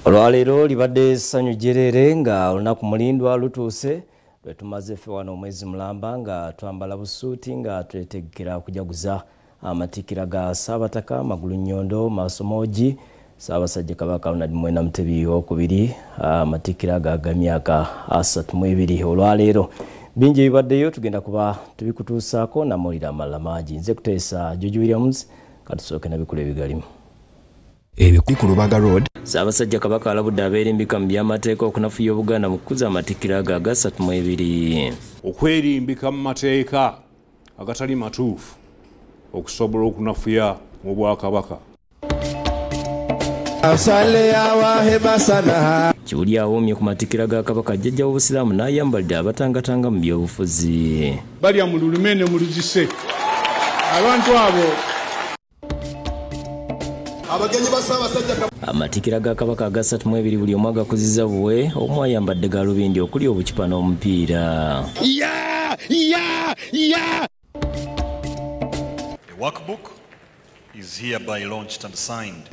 Olwaleero libadde ssanyu jjerere nga olunaku mulindwa lutuuse lwe tumaze ffe wano omwezi mulamba nga twambala busuuti nga twetegekera okujaguza amatikkira ga Ssaabataka Magulu Nnyondo Maasomoogi Ssaabasajja Kabaka Ronald Muwenda Mutebi II amatikkira ga myaka 32. Olwaleero bingi ebibaddeyo tugenda kuba tubikutuusaako namawulire amalala mangi. Nze kuteesa George Williams katusooke nabikulu ebigalimu. Ku Lubaga Road Ssaabasajja Kabaka alabudde abeerimbika mu by'amateeka okunafuya Obuganda mu kukuza amatikkira ga 32. Okwerimbika mu mateeka agatali matuufu okusobola okunafuya mu Bwakabaka. Kiwuli awoomye ku matikkira ga Kabaka jjajja w'Obusiraamu n'ayambalidde abatangatanga mu byobufuzi. Balya mu lulume ne mu luzise abantu abo amatikkira ga Kabaka aga 32 buli omu agakuziza buwe, omu ayambadde galubindi okuli obukipa n'omupiira.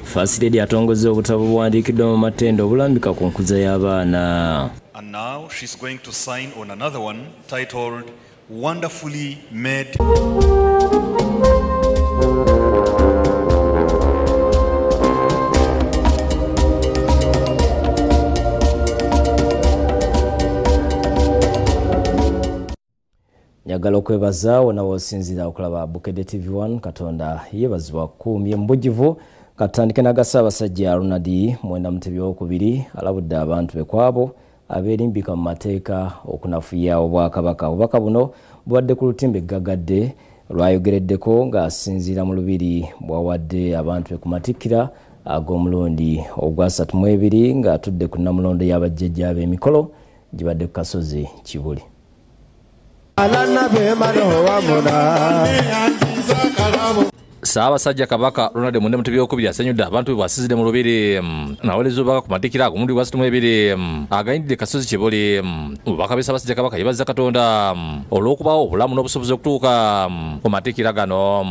First Lady atongozza obutabo buwandiikiddwa mu matendo obulambika ku nkuza y'abaana. And now she's going to sign on another one titled Wonderfully Made. Njagala okwebaza wonna w'osinzira okulaba Bukedde TV1 Katonda yeebazibwa kuumye mu bujjuvu katandike n'aga Ssaabasajja Ronald Muwenda Mutebi II alabudde abantu be kwabo abeerimbika mu mateeka okunafuya Obwakabaka. Obubaka buno bubadde ku lutimbe ggagadde lwayogereddeko ng'asinziira mu lubiri bwawadde abantu be ku matikkira ag'omulundi ogwa 32 ng'atudde ku Namulondo y'abajjajja b'emikolo gibadde ku kasozi Kibuli. Ssaabasajja Kabaka Ronald Muwenda Mutebi II asanyudde abantu be bw'asinzidde mu lubiri n'aweereza obubaka ku matikkira ag'omulundi gwa 32 agayindidde kasozi Kibuli. Obubaka be Ssaabasajja Kabaka yeebazizza Katonda olw'okubawo obulamu n'obusobozi okutuuka ku matikkira gano.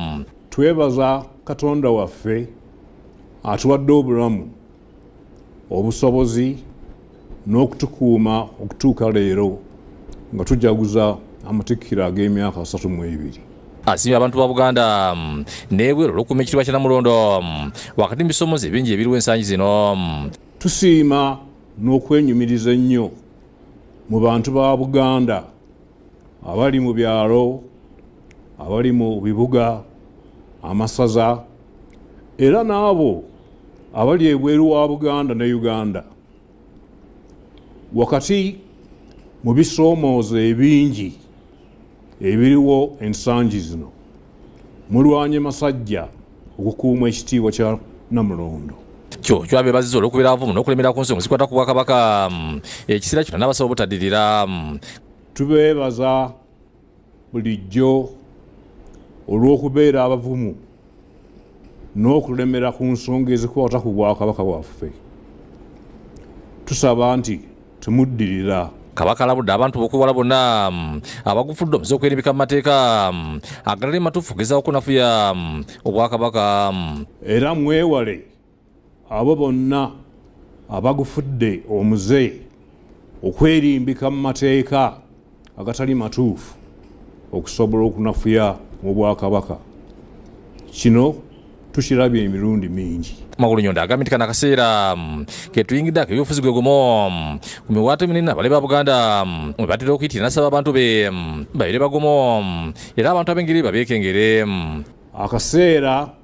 Twebaza Katonda waffe atuwadde obulamu, obusobozi n'okutukuuma okutuuka leero nga tujaguza amatikkira ag'emyaka 32. Asiimye abantu ba Buganda n'ebweru olw'okukuuma ekitiibwa kya Namulondo wakati mu bisomozi ebingi ebiriwo ensangi zino. Tusiima n'okwenyumiriza ennyo mu bantu ba Buganda abali mu byalo, abali mu bibuga, amasaza era n'abo abali ebweru wa Buganda ne Uganda. Wakati mu bisoomoozo ebingi ebiriwo ensangi zino mulwanye masajja okukuuma ekitiibwa kya Namulondo. Kyo kyabeebaziza olw'okubeera avumu n'okulemera ku nsonga zikwata ku Bwakabaka ekiseera kino n'abasaba obutaddirira. Tubeebaza bulijjo olw'okubeera abavumu n'okulemera ku nsonga ezikwata ku Bwakabaka bwaffe. Tusaba nti temuddirira. Kabaka alabudde abantu b'okwewala bonna abagufudde omuze okwerimbika mu mateeka agalali matuufu gezaawo okunafuya Obwakabaka. Era mwewale abo bonna abagufudde omuze okwerimbika mu mateeka agatali matuufu okusobola okunafuya mu Bwakabaka. Kino tukirabye emirundi mingi. Magulu Nnyondo agambye nti kano akaseera ke tuyingidde ak'ebyobufuzi gwe gumu ku miwaatwa eminene abale ba Buganda mwe batera okuyitira n'asaba abantu be babeere bagumu era abantu ab'engeri babeekengere. Akaseera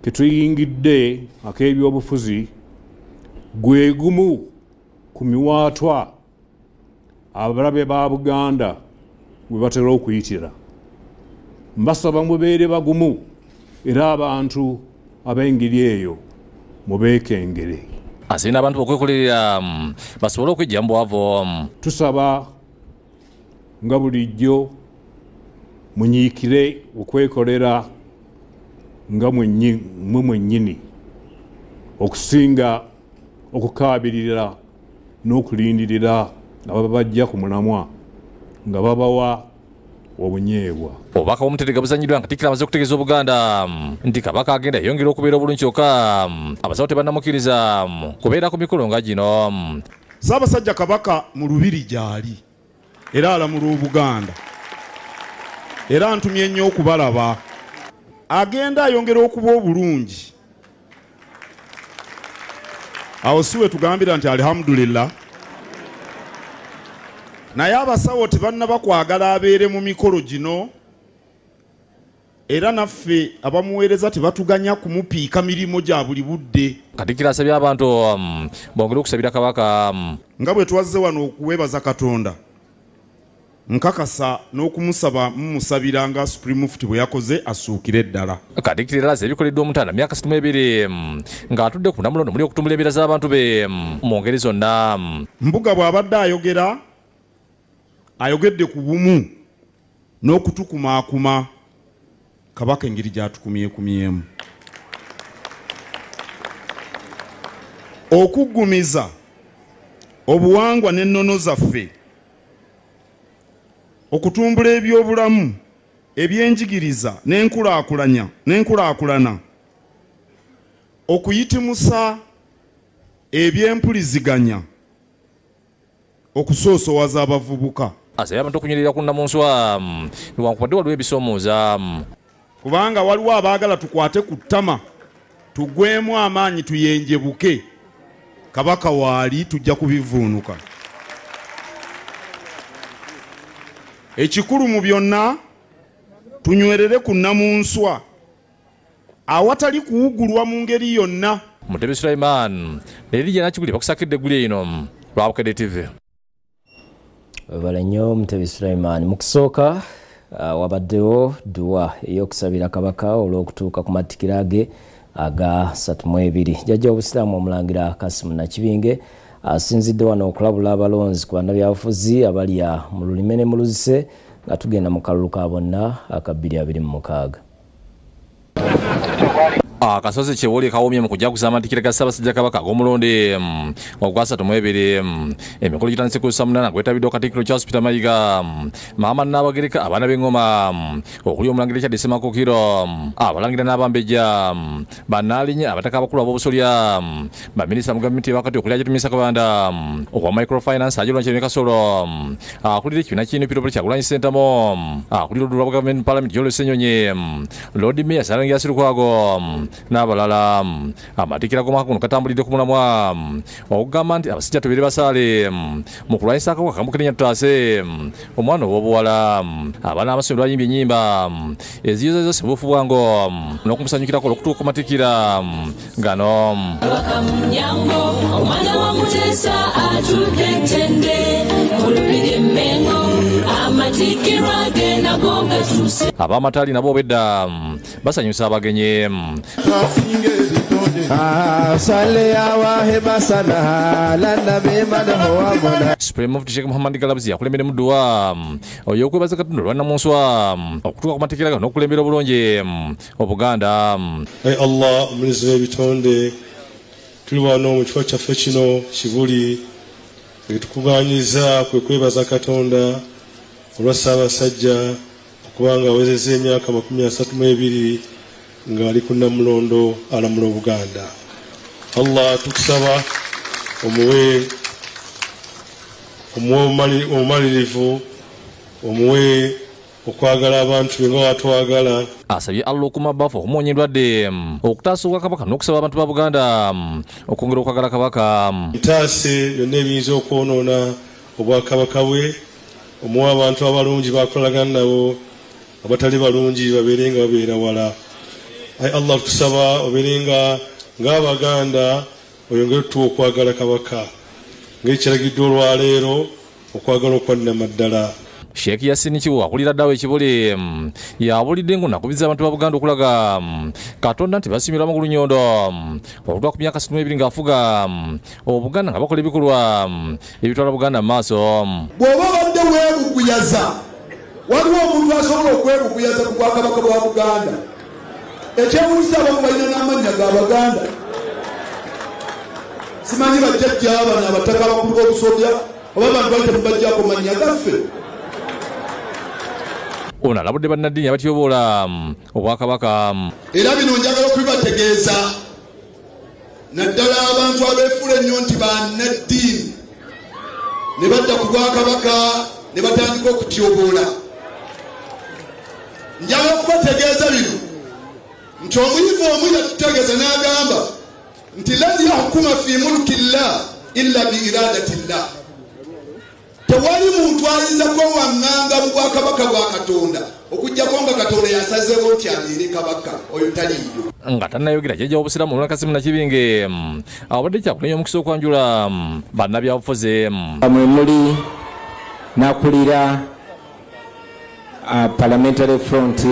ke tuyingidde ak'ebyobufuzi gwe gumu ku miwaatwa abalabe ba Buganda bwe batera okuyitira. Mbasaba mubeere bagumu era abantu ab'engeri eyo mubeekengere. Asabye n'abantu okwekolerera basobole okweggya mu bwavu. Tusaba nga bulijjo munyiikire okwekolera nga mwe mwennyini okusinga okukaabirira n'okulindirira ababa bajja ku mulamwa nga babawa obunyeebwa. Obubaka bw'Omuteregga buzanyiddwa nga Katikkiro amaze okutegeeza Obuganda nti Kabaka agenda yeyongera okubeera obulungi kyokka abasawo tebannamukkiriza kubeera ku mikolo nga gino. Ssaabasajja Kabaka mu lubiri gy'ali era alamula Obuganda era ntumye nnyo okubalaba agenda ayongera okuba obulungi. Awo siwe tugambira nti alhamdulillah. Naye abasawo tebannaba kwagala abeere mu mikolo gino era naffe abamuweereza tebatuganya kumupiika mirimo gya buli budde. Katikkiro asabye abantu bongere okusabira Kabaka nga bwe twazze wano okuweebaza Katonda nkakasa n'okumusaba mumusabira nga Supreme Mufti bwe yakoze asuukire ddala. Katikkiro era alaze ebikoleddwa Omutanda myaka 62 ng'atudde ku Namulondo muli okutumbula embeera z'abantu be mu ngeri zonna. Mbuga bw'abadde ayogedde ku bumu n'okutukumaakuma Kabaka engeri gy'atukumyekumyemu. Okuggumiza obuwangwa n'ennono zaffe, okutumbula ebyobulamu, ebyenjigiriza n'enkulaakulana, okuyitimusa ebyempuliziganya, okusoosowaza abavubuka. Asabye abantu okunywerera ku Nnamunswa newankubadde waliwo ebisoomooza. Kubanga waliwo abaagala tukwate ku ttama tugwemu amaanyi tuyenjebuke. Kabaka waali tujja kubivuunuka. Ekikulu mu byonna tunywerere ku Nnamunswa awatali kuwugulwa mu ngeri yonna. Mutebi Sulaiman Lelija Nakiguli bakusakidde egguli eno lwa Bukedde TV. Webale nnyo Mutebi Sulaiman. Mu kusooka wabaddewo dduwa ey'okusabira Kabaka olw'okutuuka ku matikira ge aga 32. Jjajja w'Obusiraamu Omulangira Kasimu Nakibinge asinzidde wano okulabula abalonzi ku bannabyabufuzi abalya mu lulime ne mu luzise nga tugenda mu kalulu ka bonna aka 2026. Akasozi Kyewoli kawomye mu kujaguza amatikira ga Ssaabasajja Kabaka ag'omulundi ogwa 32 emikolo gitandise ku 8 gwetabiddwa Katikkiro Charles Peter Mayiga Maama Nnaabagereka abaana b'engoma okuli Omulangira Richard Ssemakokiro abalangira n'abambejja bannaalinnya abataka abakulu ab'obusolya baminisita mu gavumenti wakati okuli Ajetumisa Kabanda okwa microfinance Ajolwa Nkyeme Kasolo akulira ekibiina ky'ino Peter Kyagulanyi Ssentamu akulira oludwe lwa Government Parliament Jolo Ssenyonyi Lord Mayor Salangi Asirukwago n'abalala. Amatikira g'omwaka guno katambulidde ku mulamwa okugamba nti abasajja tubiri basaale mu kulwanyisa akawuka Kamukenya Tutaase omwana ow'obuwala. Abaana amasomero bayimbye ennyimba eziyoza zose bufu bwango n'okumusanyukirako okutuuka ku matikira gano. Omwana wa Muteesa atudde ttende mu lubiri Mmengo amatikira ge nago gatuuse. Ab'amataali nabo obwedda basanyusa abagenyi. Supreme Mufti Sheikh Muhammad Galabuzi yakulembera mudduwa oy'okwebaza Katonda olwa Nnamunswa okutuuka ku matikira gano n'okulembera obulungi Obuganda. Allah omulizi w'ebitonde tuli wano mu kifo kyaffe kino Kibuli etukuganyiza kwe kwebaza Katonda olwa Ssaabasajja okubanga awezezza emyaka 32 nga ali ku Namulondo alamula Obuganda. Allah tukusaba omuwe omumalirivu omuwe okwagala abantu be nga watwagala. Asabye Allah okumabafu okumuwonya endwadde okutaasa obwa Kabaka n'okusaba abantu ba Buganda okwongera okwagala Kabaka. Ntaase byonna ebiyinza okwonoona obwakabaka bwe omuwa abantu abalungi bakolagana nabo abatali balungi babeere nga babeera wala. Ay Allah tusaba oberenga ng'Abaganda oyongere tuwa okwagala Kabaka ng'ekiragiddwa olwaleero okwagala okwanama ddala. Sheikh Yasin Kiwa akulira ddawo Ekibuli yabulidde ng'onakubiza abantu ba Buganda okulaga Katonda nti basiimira amagulu nnyondo okutuuka ku myaka 62 ng'afuga Obuganda nga bakola ebikolwa ebitwala Buganda mu maaso. Bw'oba obadde weeguguyaza waliwo omuntu asobola okweguguyaza ku Bwakabaka bwa Buganda. Ekyebuuza abamu balina n'amannya ga Baganda. Simanyi bajjajja abana abataka abakulu b'obusolya oba abantu bali tebajjako mannya gaffe. ono alabudde bannaddiini abatyoboola obwakabaka. Era bino njagala okubibategeeza naddala abantu abeefuula ennyo nti bannaddiini ne badda ku bwakabaka ne batandika okutyoboola. Njagala okubategeeza bino nti omuyivu omu yatutegeeza n'agamba nti lan yahukuma fi mulkillah illa bi iradatillah. Tewali muntu ayinza kwewaŋŋanga mu bwakabaka bwa Katonda okuggyako nga Katonda yasazeewo nti abeere kabaka, oyo taliiyo. Nga tannayogera jjajja w'obusiraamu Mulwana Kasimu Nakibinge abadde kyakulenya omukisa okwanjula bannabyabufuzi. Mwe muli n'akulira Parliamentary Front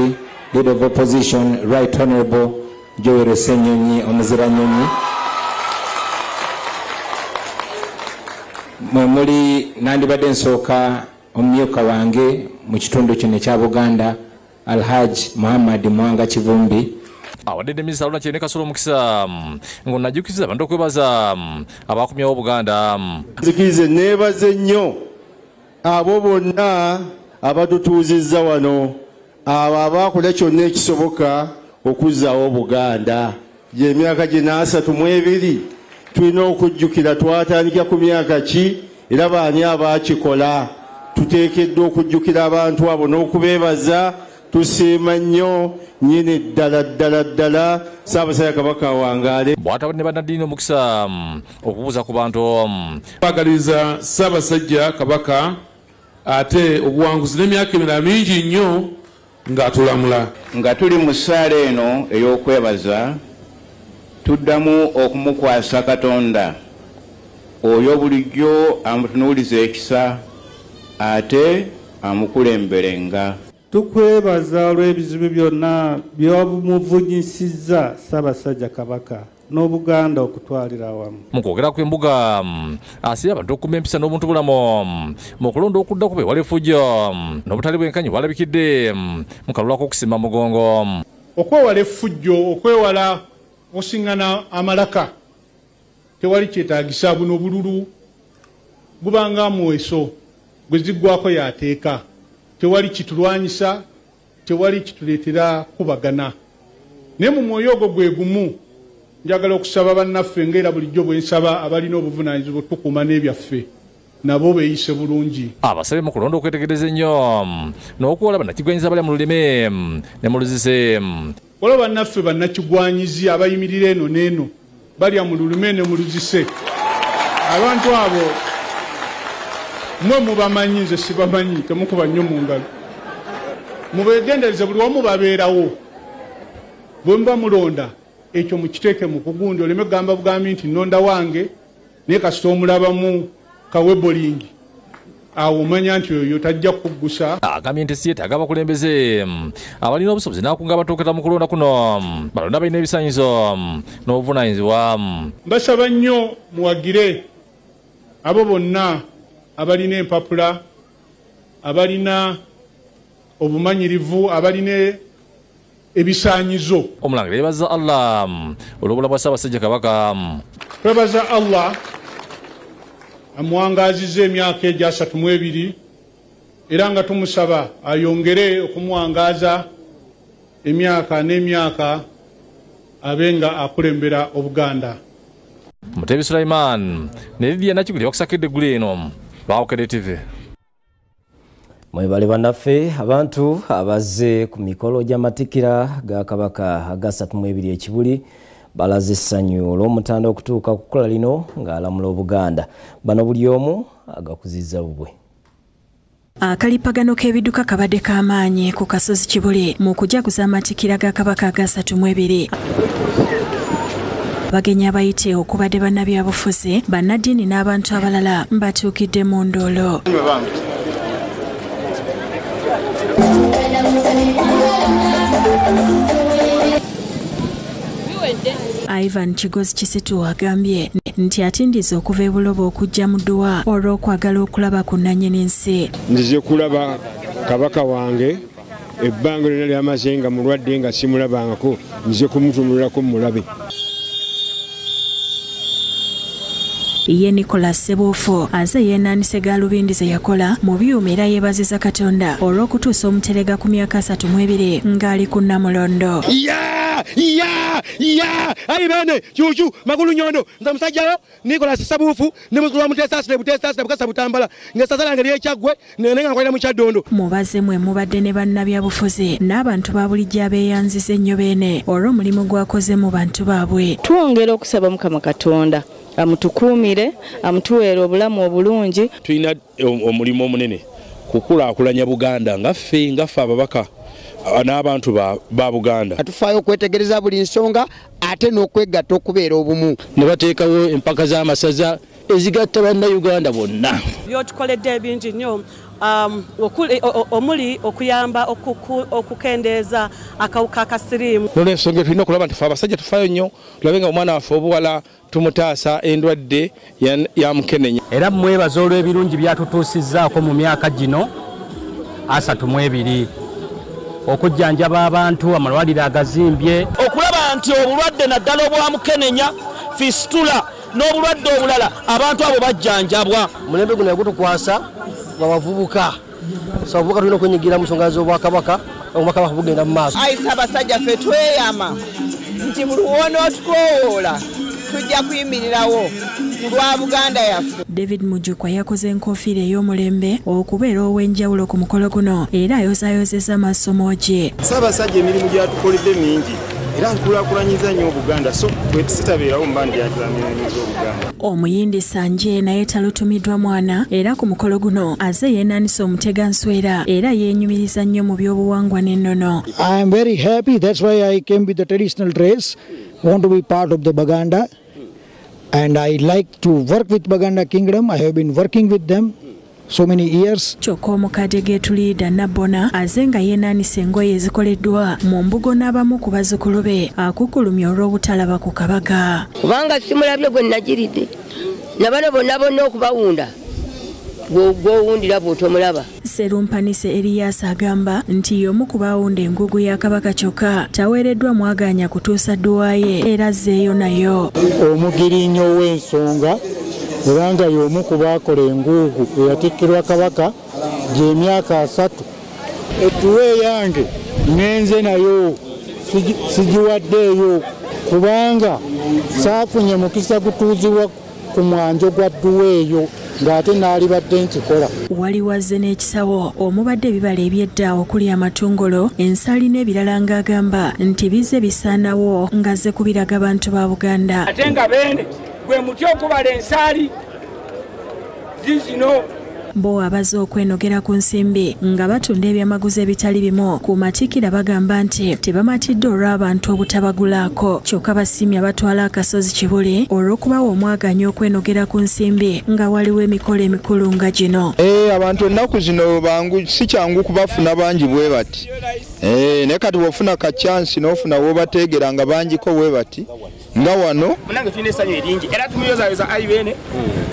Leader of Opposition Right Honourable Joel Ssenyonyi Omuziranyonyi. Mwe muli nandibadde nsooka omumyuka wange mu kitundu kino ekya Buganda Alhaj Muhammad Mwanga Kivumbi. Awadde Minisita Haruna Kyene Kasolo omukisa ng'onajjukiza abantu okwebaza abakumyawo Buganda. Nzikirize neebaze nnyo abo bonna abatutuuzizza wano, abo abaakola kyonna ekisoboka okuzzaawo Buganda. Gy'emyaka gye 32 tulina okujjukira twatandika ku myaka ki era baani abaakikola. Tuteekeddwa okujjukira abantu abo n'okubeebaza. Tusiima nnyo nyini ddala Ssaabasajja Kabaka Wangaale. Bw'atabadde ne bannaddiini omukisa okubuuza ku bantu. Twagaliza Ssaabasajja Kabaka ate obuwanguzi n'emyaka emirala mingi nnyo ng'atulamula. Nga tuli mu ssaala eno ey'okwebaza tuddamu okumukwasa Katonda oyo bulijjo amutunuuliza ekisa ate amukulemberenga. Tukwebaza olw'ebizibu byonna by'omuvunyisizza Ssaabasajja Kabaka n'Obuganda okutwalira awamu. Mu kwogera kw'embuga asibye abantu okukuma empisa n'obuntubulamu mu kulonda okudda ku bewala effujjo n'obutali bwenkanyi bwalabikidde mu kalulu ak'okusimba mugongo. Okwewala effujjo, okwewala osiŋŋana amalaka tewali kyetaagisa. Buno obululu bubanga mweso gwe ziggwako yateeka. Tewali kitulwanyisa, tewali kituleetera kubagana. Naye mu mwoyo ogwo gwe gumu njagala okusaba bannaffe ng'era bulijjo bwe nsaba abalina obuvunaanyizibwa tukuuma n'ebyaffe nabo beeyise bulungi. Abasabye mu kulonda okwetegereza ennyo n'okuwola bannakigwanyizi abali mu lulimi ne mu luzise. Waliwo bannaffe bannakigwanyizi abayimirira eno n'eno balya mu lulimi ne mu luzise. Abantu abo mwe mubamanyi, nze sibamanyi, temukuba nnyo mu ngalo. Mubegendereze buli wamu babeerawo. Bwe muba mulonda ekyo mukiteeke mu kugundi, oleme gamba bugambi nti nnonda wange naye kasita omulabamu kawebolingi awo omanya nti oyo tajja kukuggusa. Agambye nti si yeetaaga abakulembeze abalina obusobozi n'akunga abatuukira mu kulonda kuno balonda balina ebisaanyizo n'obuvunaanyizibwa. Mbasaba nnyo muwagire abo bonna abalina empapula, abalina obumanyirivu, abalina ebisaanyizo. Omulangira yeebaza Allah olw'obulamu bwa Ssaabasajja Kabaka. Twebaza Allah amuwangazizza emyaka egyo 32 era nga tumusaba ayongere okumuwangaza emyaka n'emyaka abenga akulembera Obuganda. Mutebi Sulaiman ne Lydia Nakiguli bakusakidde eggulu eno Bawukede TV. Mwebale bannaffe abantu abazze ku mikolo gy'amatikira ga Kabaka aga 32 ekibuli balaze essanyu olw'omutanda okutuuka ku kkola lino ng'alamula Obuganda. Bano buli omu agakuzizza bubwe. Akalipagano k'ebidduka kabadde k'amaanyi ku kasozi Kibuli mu kujaguza amatikira ga Kabaka aga 32. Abagenyi abayite okubadde bannabyabufuzi, bannaddiini n'abantu abalala batuukidde mu ndoolo. Ivan Kigozi Kisitu agambye nti atindiza okuva ebulobo okujja mu dduwa olw'okwagala okulaba ku nnannyini nsi. Nzize kulaba Kabaka wange ebbanga lyonna lyamaze nga mulwadde nga simulabangako, nzize kumutumulirako mulabe. ye Nicholas Sebuufu aze yeenaanise Gaalubindi ze yakola mu byuma era yeebaziza Katonda olw'okutuusa omuterega ku myaka 32 ng'ali ku Namulondo. Ayi bene chuchu magulu nyondo nza musajjayo Nicholas Sebuufu ne mukulu wa Mutesasire bukasa butambala ngesazala ngeri ekyagwe nenenga nkwalira mu Kyaddondo. Mubaze mwe mubadde ne bannabyabufuzi n'abantu ba bulijjo abeeyanziza ennyo beene olw'omulimu gwakoze mu bantu baabwe. Twongera okusaba Mukama Katonda amutukuumire amutuweera obulamu obulungi. Tulina omulimu omunene kukulaakulanya Buganda ngaffe ababaka n'abantu ba Buganda. Atufaayo okwetegereza buli nsonga ate n'okwegatta okubeera obumu. Ne bateekawo empaka z'amasaza ezigatta bannayuganda bonna. Byotukoledde bingi nnyo omuli okuyamba okukendeeza akawuka ka siriimu. N'olw'ensonga tulina okulaba nti abasajja tufaayo nnyo tulabe nga omwana waffe obuwala tumutaasa endwadde ya mukenenya. Era mwebaza olw'ebirungi byatutuusizzaako mu myaka gino 32 okujjanjaba abantu amalwaliro agazimbye okulaba nti obulwadde naddala obwa mukenenya fistula n'obulwadde obulala abantu abo bajjanjabwa. Mulembe guno yagutukwasa babavubuka sabavubuka tulina okwenyigira mu nsonga z'obwakabaka obwakabaka bugenda mu maaso. Ayisa abasajja ffe tweyama nti mu luwono otukoowoola tujja kuyimirirawo lwa Buganda yaffe. David Mujukwa yakoze enkofiira ey'omulembe okubeera ow'enjawulo ku mukolo guno era ayozaayozeza amasomo gye. Ssaabasajja emirimu gyatukoledde mingi era nkulaakulanyiza nnyo Obuganda so bwetusitabeerawo mbandi yakiramiriza Obuganda. Omuyindi Sanje naye talutumiddwa mwana era ku mukolo guno aze yeenaanisa omutega nswera era yeenyumiriza nnyo mu by'obuwangwa n'ennono. I am very happy, that's why I came with the traditional dress, want to be part of the Baganda. And I like to work with Baganda Kingdom. I have been working with them so many years. Kyokka omukadde Getulida Nabona aze nga yeenaanisa engoye ezikoleddwa mu mbugo n'abamu ku bazzukulu be akukulumya olw'obutalaba ku kabaga. Kubanga simulabye gwe nagiridde nabano bonna okubawunda gw'owundira bw'otomulaba. Serumpanise Elias agamba nti y'omu ku baawunda engugu ya Kabaka kyokka taweereddwa mwaganya kutuusa dduwa ye era azzeeyo nayo. Omugirinnyo w'ensonga era nga y'omu ku baakola enguugu eyatikkirwa Kabaka gy'emyaka 3. Ettuwa eyange ngenze nayo sigiwaddeeyo kubanga saafunye mukisa gutuuzibwa ku mwanjo gwa dduwa eyo ng'ate n'alibadde nkikola. Waliwo azze n'ekisawo omubadde ebibala eby'edda okuli amatungolo ensali n'ebirala ng'agamba nti bizze bisaanawo ng'azze kubiraga abantu ba Buganda. Ate nga beene gwe muti okubala ensali zizino. Bo abaze okwenogera ku nsimbi nga batunda ebyamaguzi ebitali bimu ku Matikkira bagamba nti tebamatidde olw'abantu obutabagulaako kyokka basiimye abatwala akasozi Kibuli olw'okubawa omwaganya okwenogera ku nsimbi nga waliwo emikolo emikulu nga gino. Abantu ennaku zino bangu si kyangu kubafuna bangi bwe bati ne kati bw'ofuna ka chance n'ofuna w'obateegera nga bangiko bwe bati nga wano munange tulina essanyu eringi era tumuyozaayoza ayi beene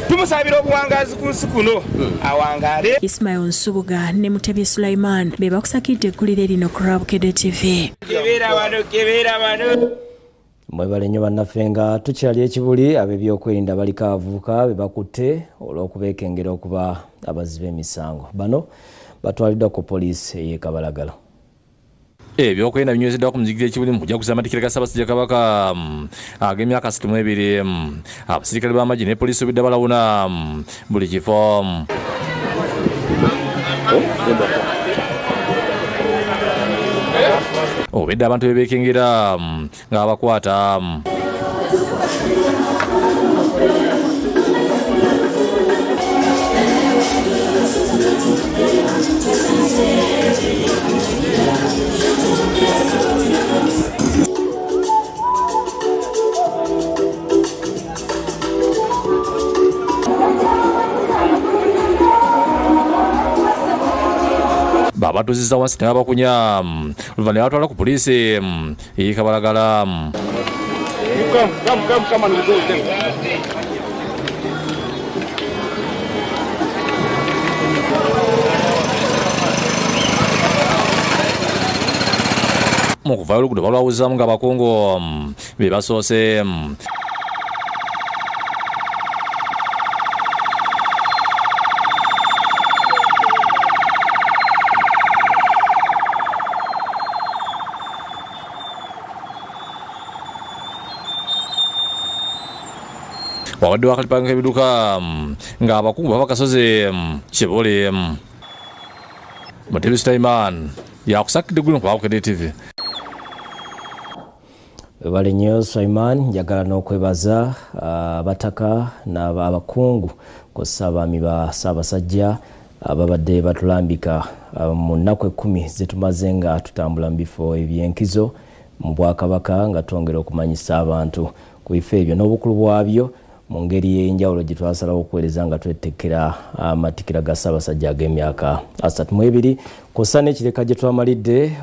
tumusabira obuwangazi ku nsi kuno awangaale. Ismail Nsubuga ne Mutebi Sulaiman be bakusakidde eggulire lino ku Rabukedde TV. Kebeera bano mwebale nnyo bannaffe nga tukyali ekibuli ab'ebyokwerinda baliko abavubuka be bakutte olw'okubeekengera okuba abazzi b'emisango. Bano batwaliddwa ku poliisi ey'e Kabalagala. Ebyokwerinda binywezeddwa ku muzikiti ekibuli mu kujaguza amatikira ga Ssaabasajja Kabaka ag'emyaka 62 abasirikale b'amagye ne poliisi obidde balawuna buli kifo. Obedde abantu bebeekengera nga bakwata babatuziza wansi ne babakunya oluvannyuma batwala ku poliisi ey'e Kabalagala. Mu kuvaayo oluguudo balwawuzaamu nga abakungu be basoose wabadde wakalipanga ebiduka ng'abakungu b'akasozi Kibuli. Mutebi Sulaiman yakusakidde gulu kwa Bukedde TV. Webale nnyo Sulaiman, njagala n'okwebaza abataka n'abakungu kw'ossa abaami ba Ssaabasajja ababadde batulambika mu nnaku 10 zetumaze nga tutambula mu bifo eby'enkizo mu Bwakabaka nga twongera okumanyisa abantu ku bifo ebyo n'obukulu bwabyo mu ngeri y'enjawulo gye twasalawo okuweereza nga twetekera amatikira ga Ssaabasajja ag'emyaka 32 kw'ossa n'ekireka gye twamalidde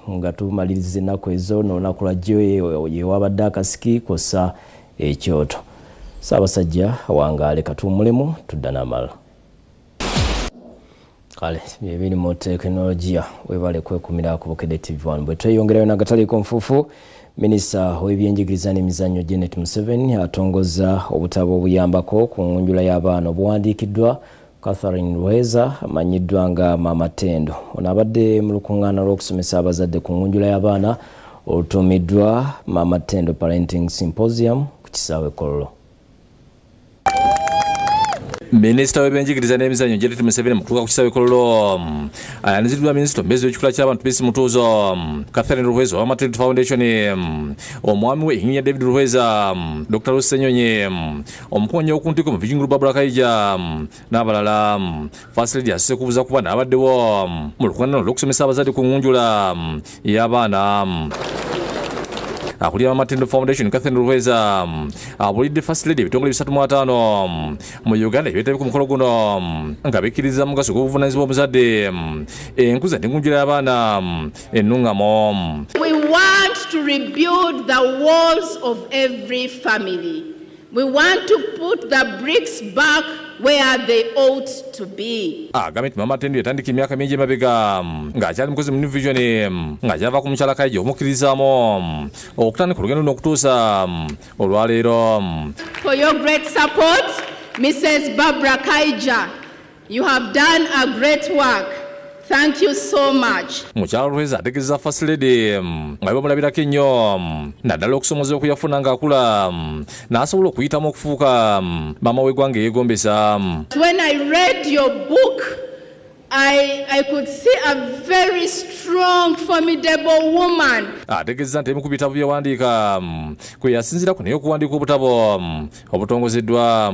nga tumaliriza ennaku ezo n'olunaku lwajjo yewabadde akasiki kw'ossa ekyoto. Ssaabasajja awangaale katuwummulemu tudda n'amala. Kale byebiri mu tekinologiya webale kwekumira ku Bukedde TV1 bwe tweyongerayo n'agataliiko nfuufu. Minisita w'ebyenjigiriza n'emizannyo Janet Museveni atongoza obutabo obuyambako ku ngunjula y'abaana obuwandiikiddwa Catherine Ruheza amanyiddwa nga Mama Tendo. Ono abadde mu lukuŋŋaana lw'okusomesa abazadde ku ngunjula y'abaana olutuumiddwa Mama Tendo Parenting Symposium ku kisaawe Kololo. Minisita w'ebyenjigiriza n'emizannyo Janet Museveni mu kutuuka ku kisaawe Kololo ayaniziddwa minisita omubeezi w'ekikula ky'abantu Peace Mutuuzo Catherine Ruheza wa Maternity Foundation, omwami we Engineer David Ruheza, Dr. Lucy Ssenyonyi, omukonyi w'okuntikko mu Vijingulu Barbara Kaija n'abalala. First Lady asise kubuza ku baana abaddewo mu lukuŋŋaana lw'okusomesa abazadde ku ngunjula y'abaana. Akulira Mama Tendo Foundation Catherine Ruheza abulidde First Lady ebitongole 305 mu Uganda ebyetabye ku mukolo guno nga bikkiriza mugaso gw'obuvunaanyizibwa omuzadde enkuza n'engunjula y'abaana ennuŋŋamo. We want to rebuild the walls of every family. We want to put the bricks back where they ought to be. Agambye Mama Tendo yatandika emyaka mingi emabega ng'akyali mukozi mu New Vision ng'akyava ku mukyala Kaija omukkirizaamu okutandika olugendo n'okutuusa olwaleero. For your great support, Mrs. Barbara Kaija, you have done a great work. Thank you so much. Mukyala Ruheza ategeeza First Lady nga bamulabirako ennyo naddala okusomoza okuyafuna ng'akula n'asobola okuyitamu okufuuka maama w'eggwanga eyeegombesa. When I read your book, I could see a very strong, formidable woman. Ategeeza nti emu ku bitabo bye yawandiika kwe yasinziirako naye okuwandiika obutabo obutongozeddwa.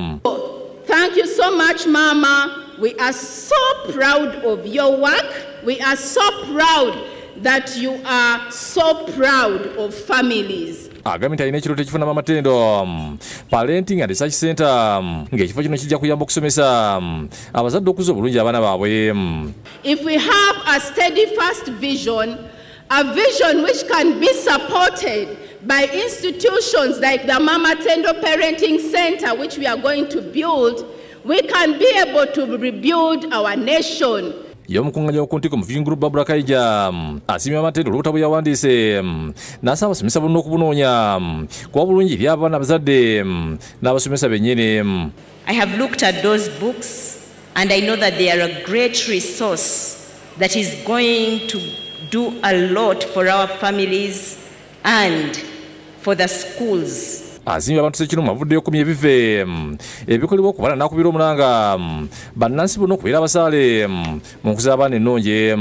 Thank you so much, Mama. We are so proud of your work. We are so proud that you are so proud of families. Agambye nti alina ekirooto ekifuna Mama Tendo Parenting and Research Center ng'ekifo kino kijja kuyamba okusomesa abazadde okuza obulungi abaana baabwe. If we have a steady first vision, a vision which can be supported by institutions like the Mama Tendo Parenting Center, which we are going to build, we can be able to rebuild our nation. Y'omukungaanya w'okuntikko mu Vijingulu Barbara Kaija asiimye Mama Tendo olw'obutabo yawandiise n'asaba abasomesa bonna okubunoonya kuba bulungi eri abaana abazadde n'abasomesa bennyini. I have looked at those books and I know that they are a great resource that is going to do a lot for our families and for the schools. Azimya abantu sekino mavuddeyo kumya ebive ebikolebwa ku baana n'akubira omulanga bannansi bonna okubeera abasaale mu nkuza abaana ennungi.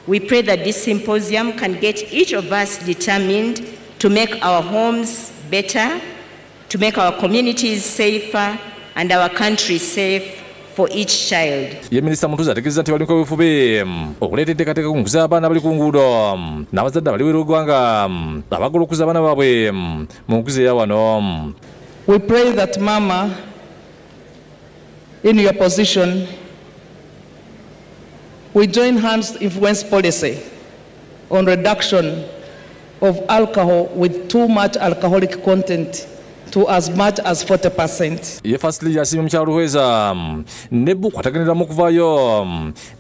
We pray that this symposium can get each of us determined to make our homes better, to make our communities safer and our country safe for each child. Ye Minisita Mutuuzi ategeeza nti bali mu kaweefube okuleeta enteekateeka ku nkuza abaana abali ku nguudo n'abazadde abali w'eru eggwanga abagala okuza abaana baabwe mu nkuza eya wano. We pray that Mama, in your position, we join hands to influence policy on reduction of alcohol with too much alcoholic content to as much as 40%. Ye First Lady asiimye Mukyala Ruheza nebbu kwataganiramu okuvaayo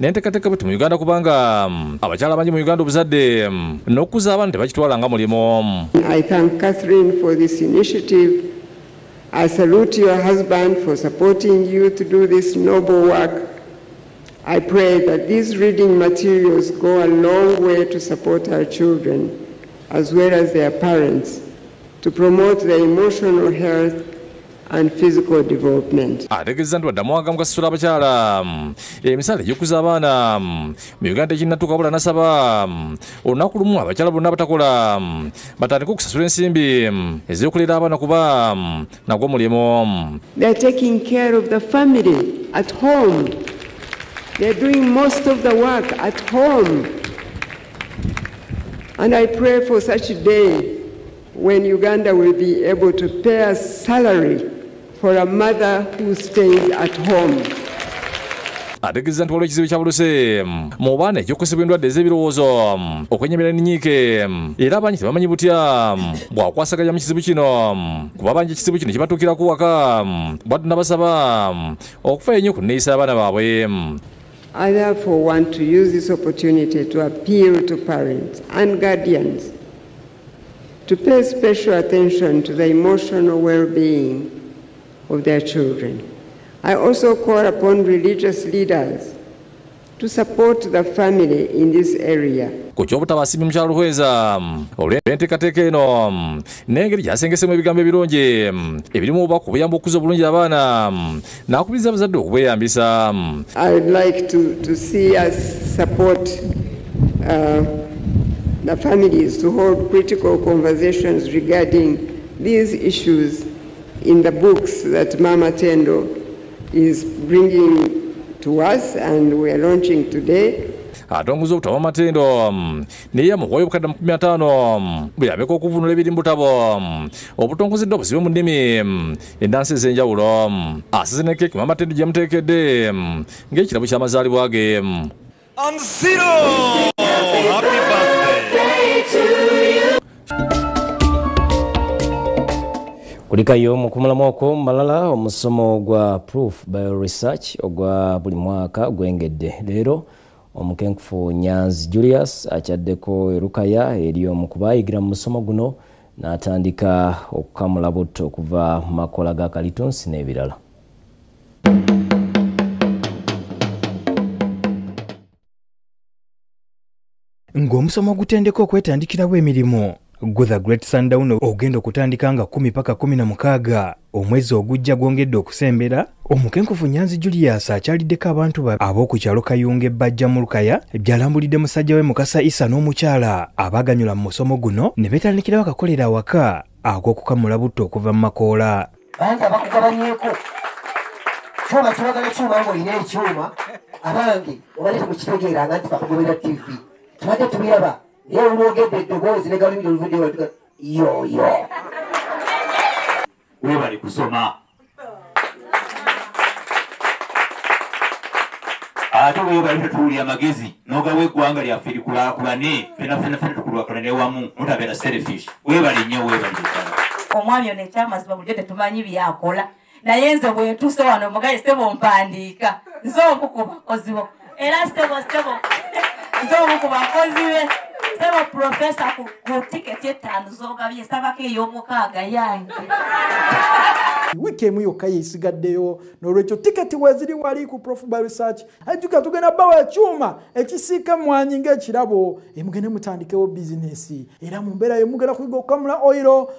n'enteekateeka bwe mu Uganda kubanga abakyala bangi mu Uganda obuzadde n'okuza abaana tebakitwala nga mulimu. I thank Catherine for this initiative. I salute your husband for supporting you to do this noble work. I pray that these reading materials go a long way to support our children as well as their parents, to promote their emotional health and physical development. Ategeeza nti waddamu agamu kasasula abakyala emisaala egy'okuza abaana mu Uganda ekinnatuuka wabula nasaba olunaku lumu abakyala bonna abatakola batandike okusasula ensimbi ez'okulera abaana kuba nagwo mulimu. They are taking care of the family at home. They are doing most of the work at home. And I pray for such a day when Uganda will be able to pay a salary for a mother who stays at home. Ategeeza nti waliwo ekizibu kyabuluse mu baana ekyokusibwa endwadde ez'ebirowoozo okwenyemera n'ennyiike era abangi tebamanyi butya bwakwasaganya mu kizibu kino kuba bangi ekizibu kino kibatuukirako waka bwattu nabasaba okufaayo ennyo ku nneeyisa abaana baabwe. I therefore want to use this opportunity to appeal to parents and guardians to pay special attention to the emotional well-being of their children. I also call upon religious leaders to support the family in this area. Ku ky'obutabasimbi mukyala Luhweza olw'enteekateeka eno n'engeri gyasengesemu ebigambo ebirungi ebirimu obubaka obuyamba okuza obulungi abaana n'akubiriza abazadde okubweyambisa. I would like to see us support the families to hold critical conversations regarding these issues in the books that Mama Tendo is bringing to us and we are launching today. Atongoza obutabo Matendo neya muhooyo obukadde 50 buyambeko okuvunula ebiri mu butabo obutongozeddwa obusibe mu nnimi endansi ez'enjawulo. Asize ne keeki Mama Tendo gyemuteekedde ng'ekirabo ky'amazaalibwa ge. Ansiro! Happy birthday to you! Kulikayo mu kumulamu okwo malala omusomo gwa Proof Bioresearch ogwa buli mwaka gwengedde. Leero omukenkufu Nyanzi Julius akyaddeko erukaya eri omu kubayigira mu musomo guno n'atandika okukamula butto okuva mu makola ga kalitunsi n'ebirala. Ng'omusomo gutendeka okwetandikirawo emirimu gwe The Great Sundown ogenda okutandika nga 10 paka 16 omwezi ogujja gwongedde okusembera. Omukenkufu Nyanzi Julius akyaliddeko abantu ab'oku kyalo Kayunga Bajja mu Lukaya byalambulidde musajja we Mukasa Isa n'omukyala abaganyula mu musomo guno ne betandikirawo akakolera awaka ag'okukamula butto okuva mu makoola. Bantu abakugabanyeeko kyuma kibagala kyuma ng'olina ekyuma abange obalete mu kitegeeranga nti bakugobera TV tubadde tubiraba naye olwogedde eddoboozi ne galubiri oluvuddeyo yoyo webali kusoma ate webali tetuwulya amagezi n'ogawa eggwanga lyaffe likulaakulane fena tukulaakulane wamu mutabeera selfish webali nnyo webali omwami ono ekyamazima bulijjo tetumanyi byakola naye nze bwentuuse wano omugaye sebo mpandiika nze omu ku bakozi bo era sebo nze omu ku bakozi be sebo profesa ku tiketi 5 z'ogabye sabako ey'omukaaga yange wiki emu yokka yeesigaddeyo n'olwekyo tiketi weziri wali ku Proof Bioresearch ajjuka tugenda bawa ekyuma ekisiika mwanyi ng'ekirabo emugende mutandikewo bizinesi era mu mbeera yemugenda kuyiga okukamula oyiro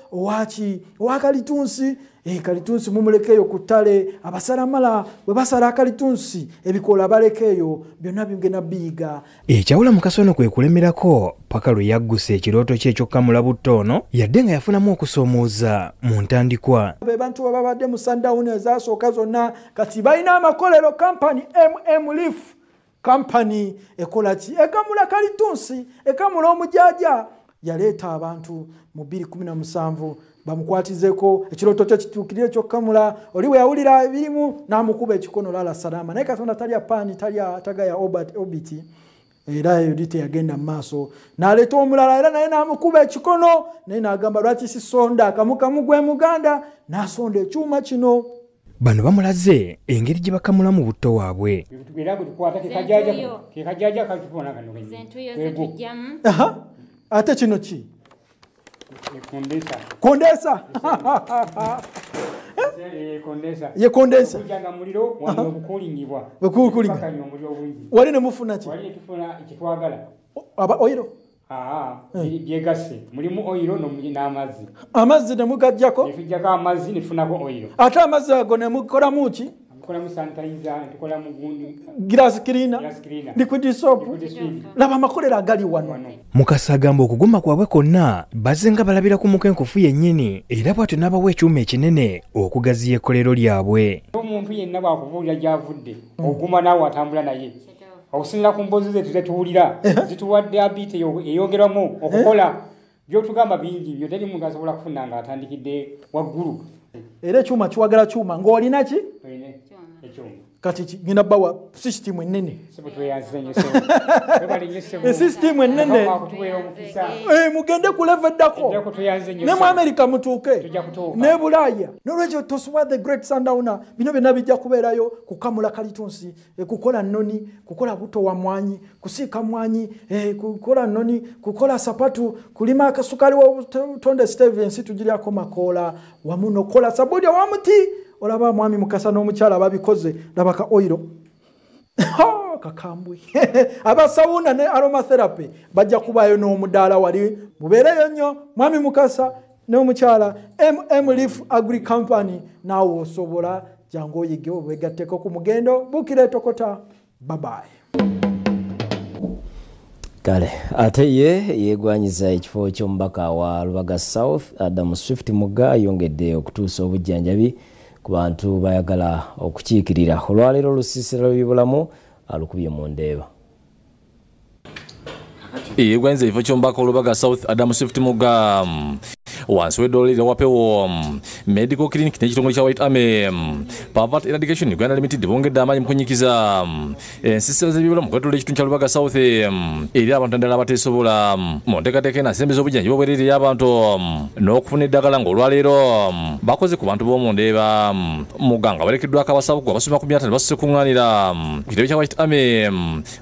owa kalitunsi kalitunsi mumulekeeyo ku ttale abasalamala bwe basala akalitunsi ebikoola balekeeyo byonna bigenda biyiga. Ekyawula mu kasono kwe kulemerako paka lwe yagguse ekirooto kye ekyokkamula butto ono yadde nga yafunamu okusoomooza mu ntandikwa. Be bantu babadde mu Sundown ezasooka zonna kati balina amakolero kampani Leaf kampani ekola ki ekamula kalitunsi ekamula omujaaja yaleeta abantu mu 2017 bamukwatizeko ekirooto kye kituukirire kyokkamula oli bwe yawulira ebirimu n'amukuba ekikono lala salama naye Katonda talya paani tagaya obiti era Edith yagenda mu maaso n'aleeta omulala era naye n'amukuba ekikono naye n'agamba lwaki sisonda akamukamu gwe Muganda n'asonda ekyuma kino. Bano bamulaze engeri gye bakamulamu butto waabwe. Ate kino ki? Kondesa. Ye kondesa. Kujanga muliro wano obukulingibwa. Wali ne mufuna ki? Wali tufuna ekitwagala. Oyiro. byegase mulimu oilo n'amazzi. Amazzi ne mugajjako? Tujjako amazzi ne tufunako oilo. Ate amazzi ago ne mukola muki? Tukola mu sanitizer, tukola mu gundu. Grass cleaner. Liquid soap. Laba makolera agali wano. Mukasa agamba okuguma kwabwe konna bazenga balabira ku mukenkufu yennyini era bw'atyo n'abawa ekyuma ekinene okugaziya ekkolero lyabwe. Omuntu yenna bw'akubuulira gy'avudde oguma naawe atambula naye. Okusinira ku mboozi ze tutetuwulira zituwadde abiti eyongerwamu okukola by'otugamba bingi byo teri muntu asobola kufuna ng'atandikidde waggulu. Era ekyuma kiwagala kyuma ng'olina ki? Ekyuma. Kati ngina bawa system ennene. System ennene. Mugende ku level eddako. Ne mu America mutuuke. Ne Bulaaya. N'olwekyo tosuwa the great sundowner bino byonna bijja kubeerayo kukamula kalitunsi, kukola nnoni, kukola buto wa mwanyi, kusiika mwanyi, kukola nnoni, kukola sapatu, kulima akasukali wa Tonde Stevens tugiryako makoola wamu n'okola sabuni owamuti. Olaba mwami Mukasa n'omukyala babikoze labaka oilo kakambwe abasawuna ne aromatherapy bajja kubayo n'omudaala wali mubeereyo nnyo mwami Mukasa n'omukyala Leaf Agri Company naawe osobola jangu oyige obegatteko ku mugendo bukira etokota babaye. Kale ate yegwanyiza ekifo ky'omubaka wa Lubaga South Adam Swift Muga yongedde okutuusa obujjanjabi ku bantu bayagala okukiikirira. Olwaleero olusiisira lw'ebibulamu alukubye mu Ndeeba. Yegwanyiza ekifo ky'omubaka wa Lubaga South Adam Swift Muga wansi w'eddwaliro wapewo medical clinic n'ekitongole kya White Army Poverty Eradication Uganda Limited bongedde amaanyi mu kunyikiza ensiisira z'ebibulamu kwetulira ekitundu kya Lubaga South eri abantu endala abateesobola mu nteekateeka enasembeza obujjanjabi obwerere eri abantu n'okufuna eddagala ng'olwaleero bakoze ku bantu b'omu Ndeeba. Muga nga balekeddwako abasabugu abasoma ku 500 basuse kuŋŋaanira ku kitebe kya White Army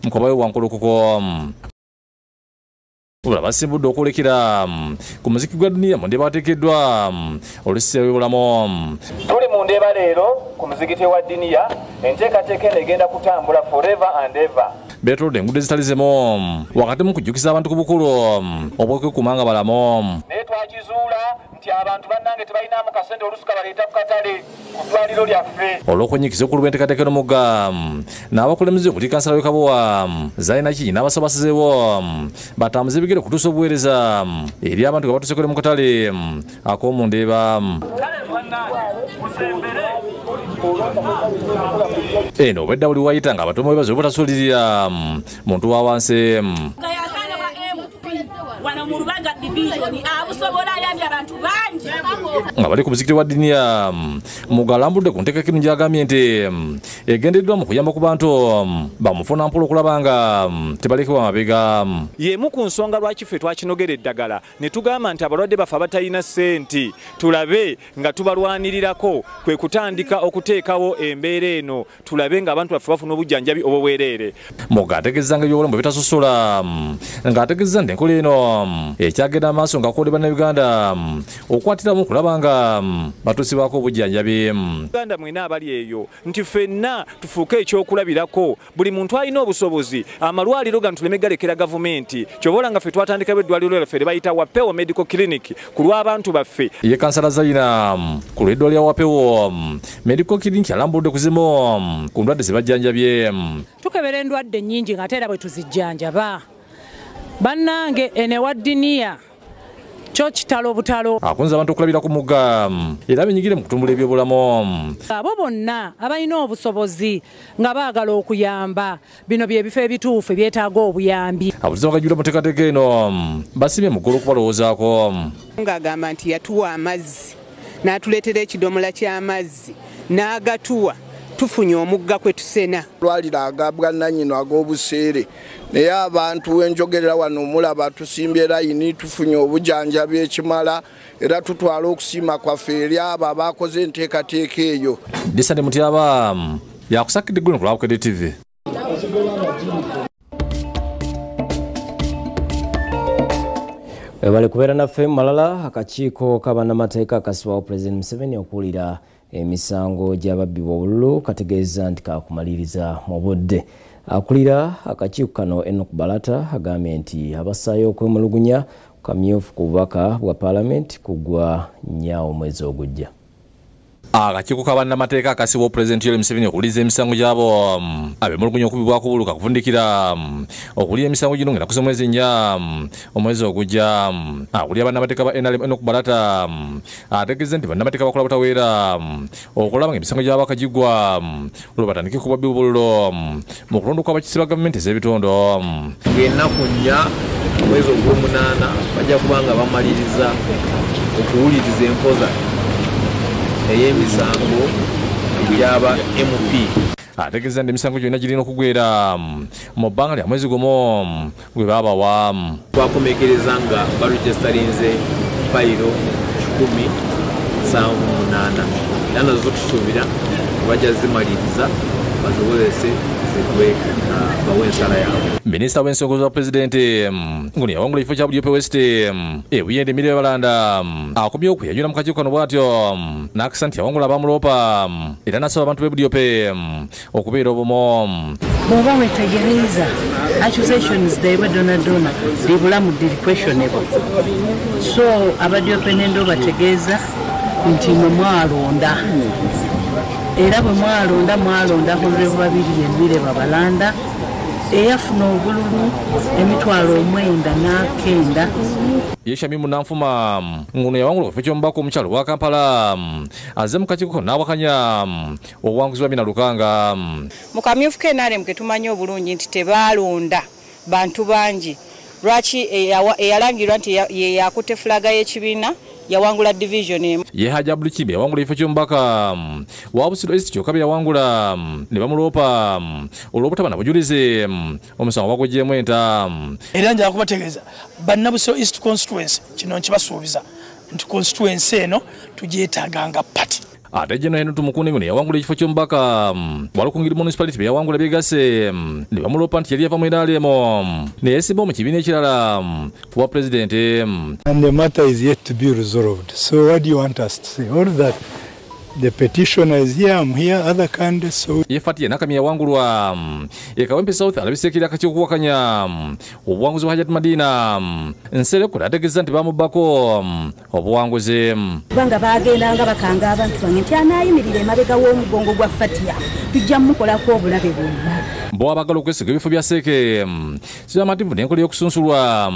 mu kabayo Wankulukuko. Basimbudde okwolekera ku muziki gwa duniya mu Ndeeba wateekeddwa olusiisira lw'ebibulamu. Tuli mu Ndeeba leero ku muzikiti wa duniya, enteekateeka eno egenda kutambula forever and ever. Beetolodde enguudo ezitali zimu wakati mu kujjukiza abantu ku bukulu obw'okwekuuma nga balamu. Naye twakizuula nti abantu bannange tebalinamu kasente olusuka baleeta ku katale ku ddwaliro lyaffe. Olw'okwenyikiza okulu bw'enteekateeka eno Muga n'abakulembeze okuli kansala w'e Kabowa Zainaki n'abasabasizeewo batambuze ebigere okutuusa obuweereza eri abantu nga batuuse mu katale ak'omu Ndeeba. Eno obwedda buli wayita nga abatomo bebaza obutasuulirira muntu wa wansi. Wano mu Lubaga division abusobola ayambye abantu bangi nga bali ku muzikiti wa duniya. Muga alambudde ku nteekateeka eno gy'agambye nti egendeddwa mu kuyamba ku bantu bamufuna mpola okulaba nga tebalekebwa mabega. Y'emu ku nsonga lwaki ffe twakinogera eddagala ne tugamba nti abalwadde baffe abatalina ssenti tulabe nga tubalwanirirako, kwe kutandika okuteekawo embeera eno tulabe ng'abantu baffe bafuna obujjanjabi obwereere. Muga ategeeza nga ebyobulamu bitasosola ng'ategeeza nti enkola eno ekyagenda amaaso nga akodebwa na Uganda okwatiramu okulaba nga batuusibwako obujjanjabi. Uganda mwena abali eyo nti ffenna tufuuke ekyokulabirako, buli muntu alina obusobozi. Amalwaliro gano tuleme galekera gavumenti, kyobola nga ffe twatandikawo eddwaliro lyaffe lye bayita Wapewo Medical Clinic ku lw'abantu baffe. Ye kansala Zaina ku lw'eddwaliro Wapewo Medical Clinic alambudde kuzimu ku ndwadde ze bajjanjabye. Tukebera endwadde nnyingi ng'ate era bwe tuzijjanjaba. Bannange ene wa duniya kyo kitalo butalo. Akunze abantu okulabira ku Muga era benyigire mu kutumbula ebyobulamu. Abo bonna abalina obusobozi nga baagala okuyamba bino bye bifo ebituufu ebyetaaga obuyambi. Abuzibu bagajjula mu nteekateeka eno basibye mu ggulu okubalowoozaako. Ng'agamba nti yatuwa amazzi n'atuleetera ekidomola ky'amazzi n'agatuwa tufunye omugga kwe tusena. Lwaliro agabwa nannyino ag'obuseere naye abantu wenjogerera wano omulaba tusimbye layini tufunye obujjanjabi ekimala era tutwala okusiima kwaffe eri abo abakoze enteekateeka eyo. Disande Mutyaba yakusakidde eggulu ku Lwabukedde TV. Bali kubeera naffe malala akakiiko k'abannamateeka akasibwawo Pulezidenti Museveni okuwulira emisango gy'ababbibwa obululu kategeeza nti kakumaliriza mu budde. Akulira akakiiko kano Enoch Balata agambye nti abasaayo okwemulugunya ku kamyufu ku bubaka bwa Paalamenti kugwa nnyo omwezi ogujja. Akakiiko kabannamateeka akasibwa Pulezidenti Yoweri Museveni okuwuliriza emisango gy'abo abemulugunya okubibwako obululu kakuvundikira okuwulira emisango gino ng'enakusa omwezi nnya omwezi ogujja. Akulira bannamateeka ba NRM Enoch Balata ategeeza nti bannamateeka bakola butaweera okulaba ng'emisango gy'ababaka gigwa olwo batandike kubabbi obululu mu kulonda kw'abakiise ba gavumenti ez'ebitondo. Ng'ennaku nnya omwezi ogw'omunaana bajja kuba nga bamaliriza okuwuliriza empoza ey'emisango gy'aba MP. Ategeeza nti emisango gyonna girina okugwera mu bbanga lya mwezi gumu gwe baabawa. Twakomekereza nga baregisterinze fayiro 178 era nazo tusuubira bajja zimaliriza baziwozese zigwe bawe ensala yaabwe. Minisita w'ensonga za Pulezidenti ngono yawangula ekifo kya Bulijjo West Buyende Emirembe Balanda akomye okuyajula mu kakiiko kano bw'atyo n'akisa nti yawangula abamuloopa era n'asaba abantu b'e Bulijjo okubeera obumu. Bw'oba wetegereza accusations deebwe donadona libulamu diri questionable, so Abadiope n'endo bategeeza nti mwe mwalonda era bwe mwalonda Honorable Babirye Emirembe Balanda eyafuna obululu emitwalo 99. Yeshamimu Nanfuma ngono yawangula ekifo ky'omubaka omukyalo wa Kampala azze mu kakiiko n'awakanya obuwanguzi bwa Mina Lukanga. Mu kamyufu k'NRM ke tumanyi obulungi nti tebaalonda bantu bangi. Lwaki eyalangirwa nti ye yakutte fulaga y'ekibiina yawangula division emu. Ye Haja Abdul Kibe yawangula ekifo ky'omubaka wa Busiro East kyokka yawangula ne bamuloopa olw'obutaba na bujulizi omusango bagweggyemu enta. Era njala kubategeeza Bannabusiro East constituency kino nkibasuubiza nti constituency eno tugyetaaganga pati. Ate General Henry Tumukunde ngono yawangula ekifo ky'omubaka Walukungiri municipality be yawangula beegase ne bamuloopa nti yali yava mu NRM ne yeesimbawo mu kibiina ekirala ku bwa Pulezidenti. And the matter is yet to be resolved. So what do you want us to say? All that the petitioner is here, I'm here, other candidates. So Yefati Nakami yawangulwa Kawempe South alabisekera akakiiko okuwakanya obuwanguzi bwa Hajat Madina Nsereko ategeeza nti bamubako obuwanguzi. Kubanga bagendanga bakanga abantu bange nti anayimirira emabega w'omugongo gwa Fatia tujja mukolako obulabe bwonna. Bo abagala okwesiga ebifo bya Seeke sibamativu n'enkola y'okusunsulwa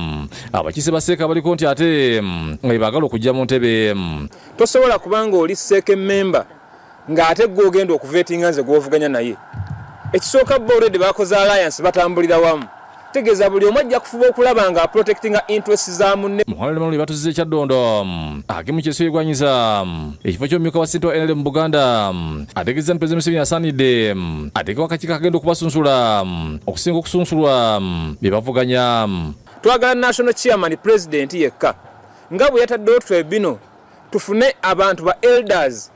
abakiise ba Seeke abaliko nti ate nga bagala okujja mu ntebe. Tosobola kubanga oli Seeke member ng'ate gw'ogenda okuvetinga nze gw'ovuganya naye. Ekisooka bo already bakoze alliance batambulira wamu. Tegeeza buli omu ajja kufuba okulaba nga protectinga interests za munne. Muhalali Maluli batuzizza Kyaddondo hakimu Kyeso yegwanyiza ekifo ky'omumyuka wa Sente wa NRM mu Buganda ategeeza nti Pulezidenti Museveni asaanidde ateekewo akakiiko akagenda okubasunsula okusinga okusunsulwa bye bavuganya. Twagala National Chairman President yekka nga bwe yataddewo twebino tufune abantu ba elders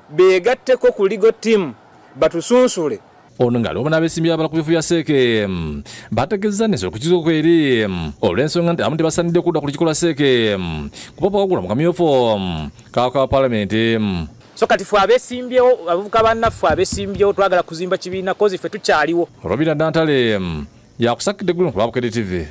beegatteko ku legal team batusunsule. Ono ng'aliwo n'abeesimbye abala ku bifo bya Seeke bategeeza nti okukizo kweri olw'ensonga nti abamu tebasaanidde kudda ku lukiiko lwa Seeke kupapa wagula mu kamyufu ka Paalamenti. So kati ffe abeesimbyewo abavubuka bannaffe abeesimbyewo twagala kuzimba kibiina kozi ffe tukyaliwo. Robina Dantale yakusakidde ggulu ku Bukedde TV.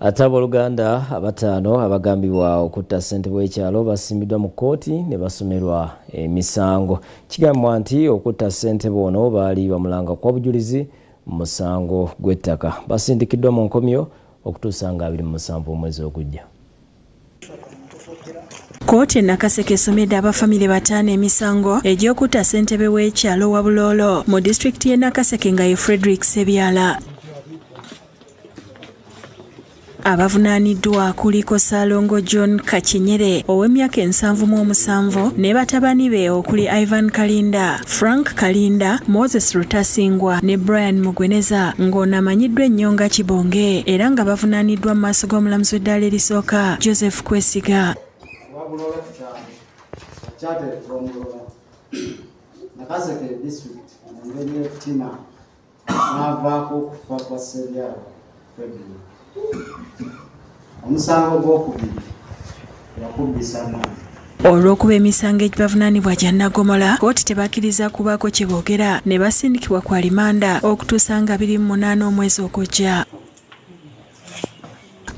Ate abooluganda abataano abagambibwa okutta ssentebe w'ekyalo basimbiddwa mu kkooti ne basomerwa emisango. Kigambibwa nti okutta ssentebe ono baali bamulanga kwa bujulizi mu musango gw'ettaka. Basindikiddwa mu nkomyo okutuusa nga 27 omwezi ogujja. Kkooti Nakaseke esomedde abafamile bataano emisango egy'okutta ssentebe w'ekyalo wa Buloolo mu disitulikiti y'e Nakaseke nga ye Frederick Sebyala. Abavunaaniddwa kuliko Salongo John Kachinyere ow'emyaka 77 ne batabani be okuli Ivan Kalinda, Frank Kalinda, Moses Rutasingwa ne Brian Mugweneza ng'ono amanyiddwa ennyo nga Kibonge era nga bavunaaniddwa mu maaso g'omulamuzi w'eddaala erisooka Joseph Kwesiga. Nakaseke district ngene tima navaako okufa kwa Sebyala omusango gw'okubiri yakubbisa maanyi olw'okuba emisango egibavunaanibwa gya Nnagomola kkooti tebakkiriza kubaako kye boogera ne basindikibwa ku alimanda okutuusa nga 28 omwezi ogujja.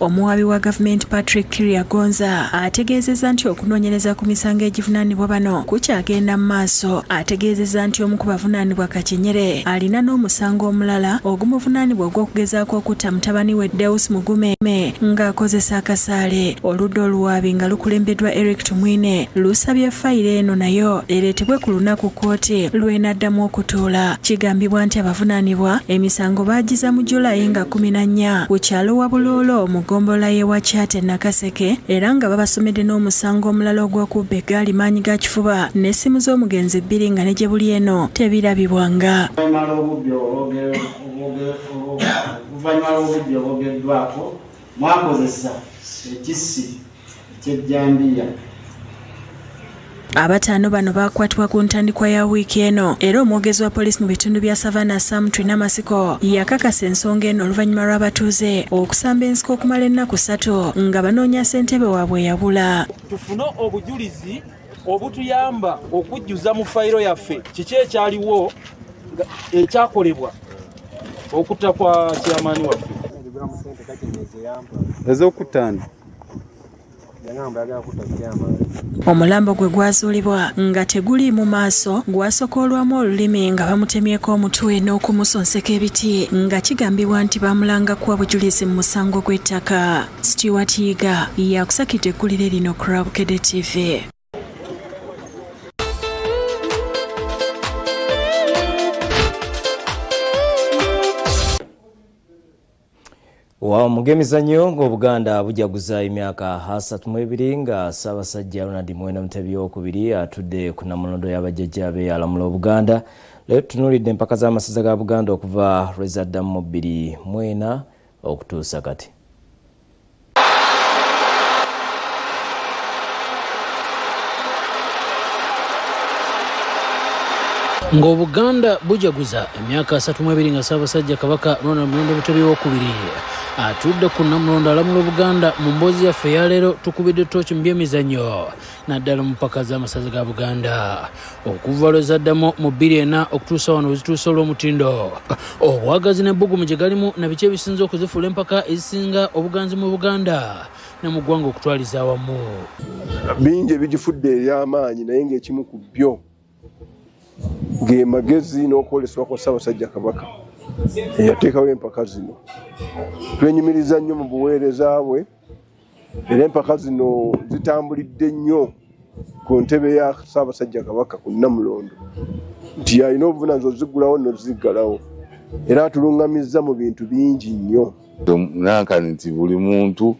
Omuwabi wa gavumenti Patrick Kiryagonza ategeezezza nti okunoonyereza ku misango egivunaanibwa bano kukyagenda mu maaso. Ategeezezza nti omu ku bavunaanibwa Kakinyere alina n'omusango omulala ogumuvunaanibwa ogw'okugezaako okutta mutabani we Deus Mugume ng'akozesa akasaale. Oludda oluwaabi nga lukulembeddwa Eric Tumwine lusabye fayiro eno nayo ereetebwe ku lunaku kkooti lw'enaddamu okutuula. Kigambibwa nti abavunaanibwa emisango baagiza mu Julayi nga 14 ku kyalo wa Buloolo mu ggombolola y'e Wakyate Nakaseke era nga babasomedde n'omusango omulala ogw'okubba eggaali maanyi ga kifuba n'essimu z'omugenzi 2 nga ne gye buli eno tebirabibwanga. Oluvannyuma lw'obudde obwogeddwako mwakozesa ekissi eky'ejjambiya. Abataano bano bakwatibwa ku ntandikwa ya wiiki eno era omwogezi wa poliisi mu bitundu bya Savannah Sam Twinamasiko yakakasa ensonga eno oluvannyuma lw'abatuuze okusamba ensiko okumala ennaku 3 nga banoonya ssentebe waabwe yabula. Tufune obujulizi obutuyamba okujjuza mu fayiro yaffe kiki ekyaliwo ekyakolebwa okutta kwa kyamaani waffe ez'okutanda. Omulambo gwe gwazuulibwa nga teguli mu maaso gwasokoolwamu olulimi nga bamutemyeko omutwe n'okumusonseka ebiti nga kigambibwa nti bamulanga kuwa bujulizi mu musango gw'ettaka. Stewart Yiga yakusakidde eggulire lino ku Bukedde TV. Wa mugemizanyo ng'Obuganda bujaguza emyaka 32 nga Ssaabasajja Ronald Muwenda Mutebi II atudde ku nnamulondo y'abajjajjaabe alamula Obuganda. Leero tunuulidde empaka z'amasaza ga Buganda okuva lwezaddamu 24 okutuusa kati. ng'Obuganda bujaguza emyaka 32 nga Ssaabasajja Kabaka Ronald Mutebi II atudde ku nnamulondo alamula Obuganda. Mu mboozi yaffe ya leero tukubidde ttooki mu by'emizannyo naddala mu mpaka z'amasaza ga Buganda okuva lwezaddamu mu 24 okutuusa wano wezituusa olw'omutindo. Obwagazi n'ebbugumu gye galimu na biki ebisinza okuzifuula empaka ezisinga obuganzi mu Buganda ne mu ggwanga okutwaliza awamu. Bingi ebigifudde ery'amaanyi naye ng'ekimu ku byo ge magezi n'okwolesebwa kwa Ssaabasajja Kabaka eyateekawo empaka zino. Twenyumiriza nnyo mu buweereza bwe era empaka zino zitambulidde nnyo ku ntebe ya Ssaabasajja Kabaka ku nnamulondo nti alina obuvunaanyizibwa oziggulawo n'oziggalawo era atuluŋŋamizza mu bintu bingi nnyo. Nankani nti buli muntu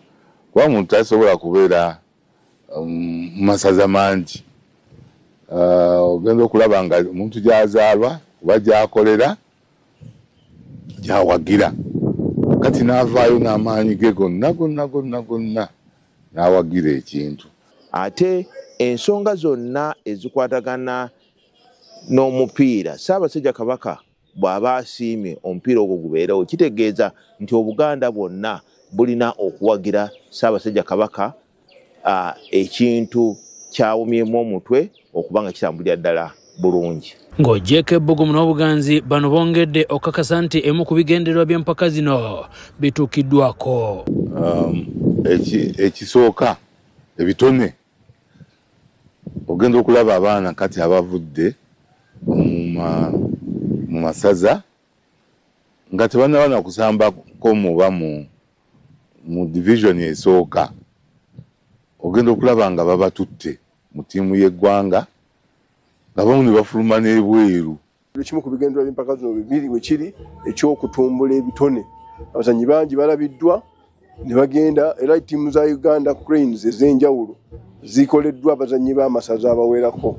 kuba muntu tasobola kubeera mu masaza mangi. Ogenda okulaba nga omuntu gy'azaalwa oba gy'akolera gy'awagira kati n'avaayo n'amaanyi ge gonna n'awagira ekintu. Ate ensonga zonna ezikwatagana n'omupiira Ssaabasajja Kabaka bw'aba asiimye omupiira ogwo gubeerewo kitegeeza nti Obuganda bwonna bulina okuwagira Ssaabasajja Kabaka ekintu kyawumyemu omutwe okuba nga kitambulira ddala bulungi. Ng'ogyeko ebbugumu n'obuganzi bano bongedde okakasa nti emu ku bigendererwa by'empaka zino bituukiddwako. Ekisooka ebitone ogenda okulaba abaana kati abavudde mu masaza nga tebannabana kusambako muba mu division esooka. Ogenda okulaba nga babatutte mu ttiimu y'eggwanga nga bamu ne bafuluma n'ebweru. Ekimu ku bigendererwa by'empaka zino bibiri bwe kiri ekyokutumbula ebitone. Abazannyi bangi balabiddwa ne bagenda era ttiimu za Uganda Cranes ez'enjawulo zikoleddwa abazannyi b'amasaza abawerako.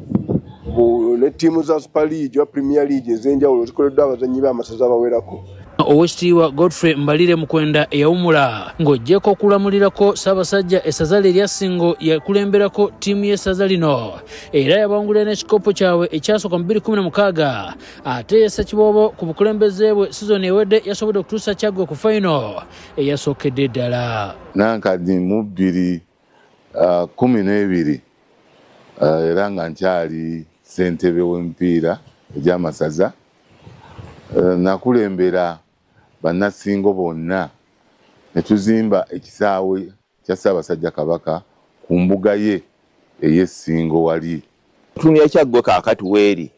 Ne ttiimu za Super League oba Premier League ez'enjawulo zikoleddwa abazannyi b'amasaza abawerako. Owekitiibwa Godfrey Mbalire Mukwenda eyawumula ng'ogyeko okulamulirako Ssaabasajja essaza lye erya Ssingo yakulemberako ttiimu y'essaza lino era yabangulira n'ekikopo kyabwe ekyasooka mu 2016 ate ye Ssekiboobo ku bukulembeze bwe sizoni ewedde yasobodde okutuusa Kyaggwe ku fayino eyasookedde ddala. Nankadi mu 2012 era nga nkyali ssentebe w'emipiira egy'amasaza. Nakulembera bannasingo bonna ne tuzimba ekisaawe kya Ssaabasajja Kabaka ku mbuga ye ey'Essingo wali. Tuni yakyaggwe kaakati weeri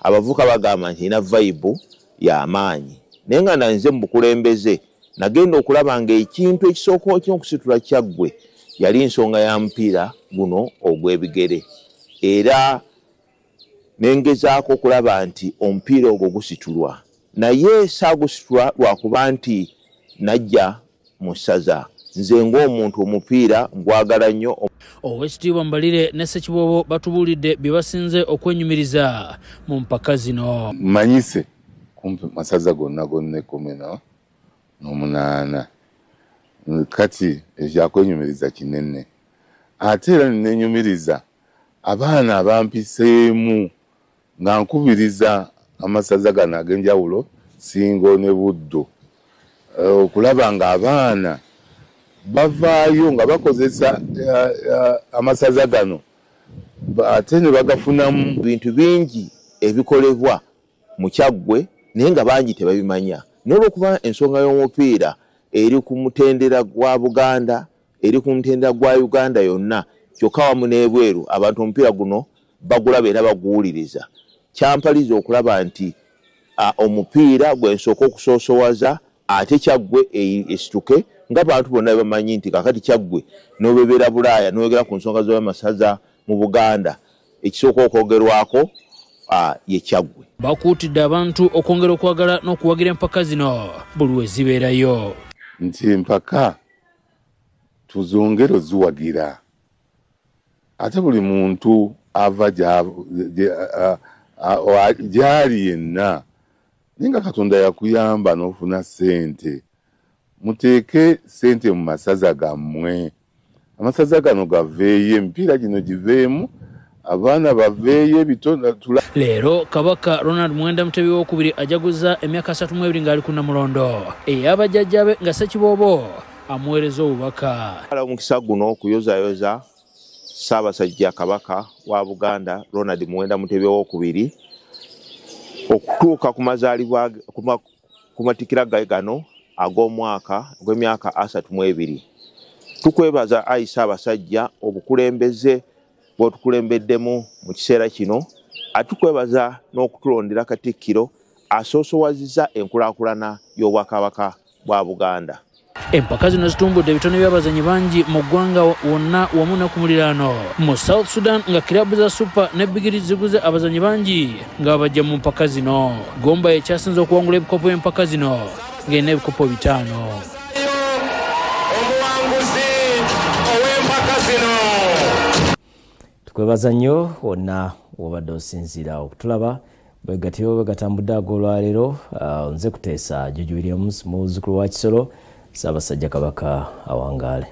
abavuka bagamba nti ina vibe y'amaanyi naye nga nanze mu bukulembeze nagenda okulaba nga ekintu ekisooka okusitula Kyaggwe yali ensonga ya mupiira guno ogw'ebigere era nengezaako okulaba nti omupiira ogwo gusitulwa naye saagusitulwa lwakuba nti najja mu ssaza nze ng'omuntu omupiira ngwagala nnyo. Oweekitiibwa Mbalire ne Ssekiboobo batubuulidde bye basinze okwenyumiriza mu mpaka zino. Manyise kumpi masaza gonna 18 kati ekyakwenyumiriza kinene ate era nenyumiriza abaana abampiseemu nga nkubiriza amasaza gano ag'enjawulo Singo ne Buddo okulaba nga abaana bavaayo nga bakozesa amasaza gano ate ne bagafunamu bintu bingi ebikolebwa mu Kyaggwe naye nga bangi tebabimanya n'olwokuba ensonga y'omupiira eri ku mutendera gwa Buganda eri ku mutendera gwa Uganda yonna kyokka wamu n'ebweru abantu omupiira guno bagulaba era baguwuliriza. Kyampaliza okulaba nti omupiira gwensooka okusoosowaza ate Kyaggwe esituke ng'abantu bonna bamanyi nti kakati Kyaggwe n'obebeera Bulaaya n'oyogera ku nsonga z'amasaza mu Buganda ekisooka okwogerwako ye Kyaggwe. Bakuutidde abantu okwongera okwagala n'okuwagira empaka zino buli we zibeerayo. Nti empaka tuzongere oziwagira ate buli muntu ava gyali yenna naye nga Katonda yakuyamba n'ofuna ssente muteeke ssente mu masaza gammwe amasaza gano gaveeyo emipiira gino giveemu abaana baveeyo ebitona. Leero Kabaka Ronald Mwenda Mutebi II ajaguza emyaka 32 ng'ali ku Namulondo ey'abajjajjabe nga Ssekiboobo amuweereza obubaka. Omukisa guno okuyozaayoza Ssaabasajja Kabaka wa Buganda Ronald Mwenda Mutebi II okutuuka ku mazaalibwa ku matikira gano ag'omwaka gw'emyaka 32. Tukwebaza Ayi Ssaabasajja obukulembeze bw'otukulembeddemu mu kiseera kino atukwebaza n'okutulondera Katikkiro asoosowazizza enkulaakulana y'Obwakabaka bwa Buganda. Empaka zino zitumbudde ebitone by'abazanyi bangi mu ggwanga wonna wamu ne ku muliraano. Mu South Sudan nga kirabu za Super ne Bigiri ziguze abazanyi bangi nga bajja mu mpaka zino. Gomba ekyasinze okuwangula ebikopo by'empaka zino ng'erina ebikopo 5. Omuwanguzi ow'empaka zino. Tukwebaza nnyo wonna wobadde osinziira okutulaba bwegatyo bwegatambudde ag'olwaleero. Nze kuteesa George Williams muzzukulu wa Kisolo Ssaabasajja Kabaka awangaale.